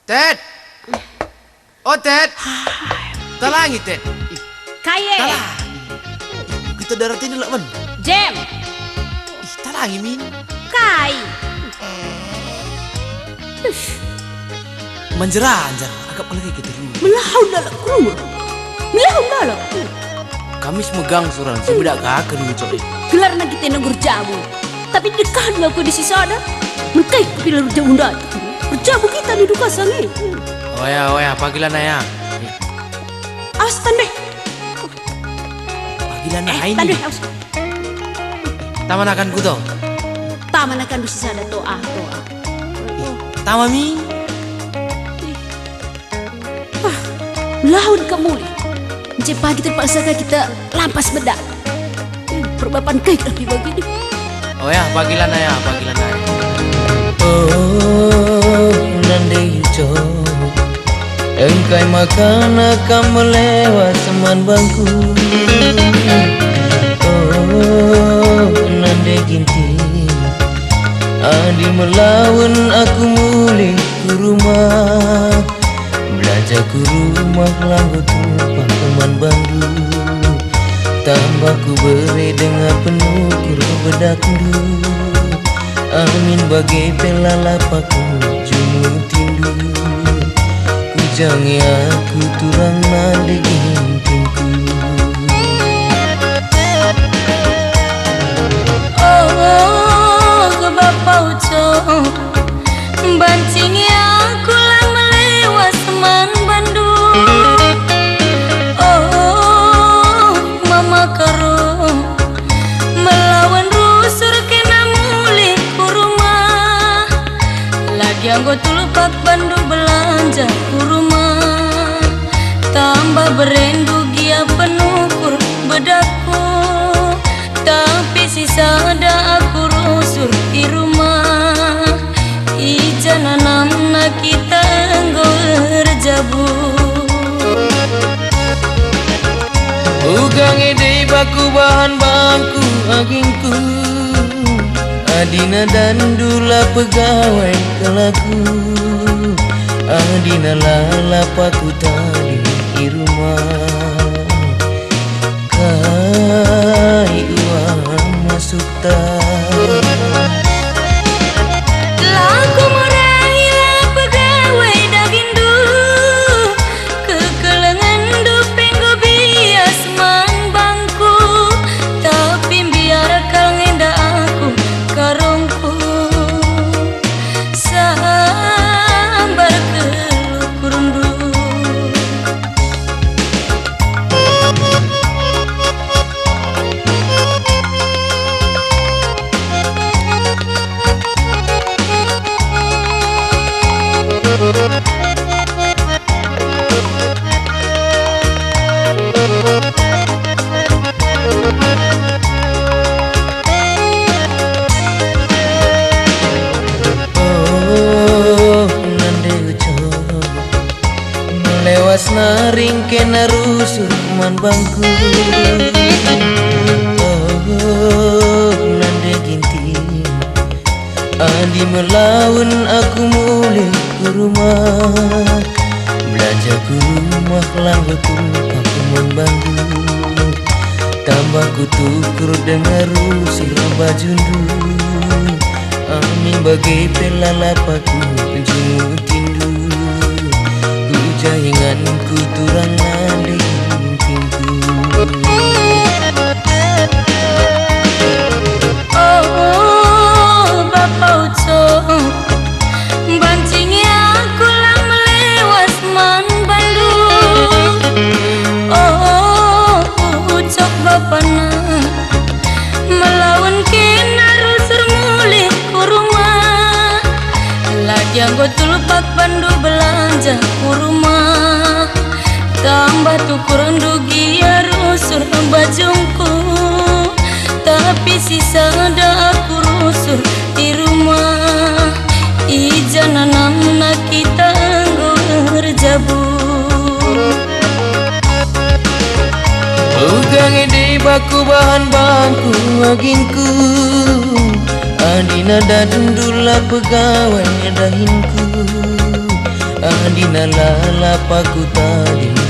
Ted. Oh, Ted. Talangi, Ted. Kaye. Talangi. Kita darat ini lah, man. Jem. Talangi, Min. Kai. Manjara. Agak lagi kita dulu. Melahun dalam rumah. Melahun dalam. Kamis megang surang. Si bedak kakak dulu, coy. Gelar na kita negur jamu. Tapi dekat aku di sisa ada. Menkai kupilar jamu dah. Berjamu kita di duka sangi. Oh ya, pagilan ya. Awas tandeh. Pagilan na ini. Tandeh awas. Taman akan ku tau. Taman akan di sisa ada doa. Tama mi. Laun kamu ni. Macam pagi terpaksa kita lampas bedak. Perbapan kai tapi begini. Oh ya, pagilan ya. Oh, nandai jo. Engkai makan akan melewat seman bangku. Oh, nandai ginti. Adi melawan aku mulai ke rumah. Belajar ke rumah lagu tumpah teman bandu. Tambah ku beri dengan penuh kurang bedakdu. Amin bagai pelalapaku jumut tindu. Kujangi aku turang nade gintinku. Oh, ke bapa ucap bancingi aku lang melewas teman Bandung. Oh, mama karo melawan rusur kena mulih ku rumah. Lagi anggo tulupak Bandung belanja ku rumah. Tambah berendu gia penuh kur bedaku. Tapi sisa ada aku rusur di rumah. Ijana namna kita ngorjabu. Ugang ide baku bahan bangku agingku. Adina dan dula pegawai kelaku. Adina lalapaku tadi di rumah. Kai uang masuk tak. Laku meraih pegawai dagindu. Kekelengan dupeng go bias man bangku. Tapi biar kal ngenda aku karongku. Sambar kelukurundu. Oh, nande ujo melewas naring kena rusur man bangku. Oh, nande ginti adi melawan aku mulai ke rumah. Belanja ke rumah langgo tumpah man bangku. Tambah ku tukur dengar rusur bajundu. Amin bagai pelalapaku jumut tindu. Ku jahingan ku turang nade gintingku. Oh, bapa ucap bancingi aku lang melewas man Bandung. Oh, ucap bapa na melawan kena rusur mulih ku rumah. Lagi anggo tulupak Bandu belanja ku rumah. Tambah tukur ndugi ya rusur bajungku. Tapi sisa ada aku rusur di rumah. Ijana namna kita ngorjabu. Ugang ide baku bahan bangku agingku. Adina dan dula pegawai dahinku. Adina lalapaku tadi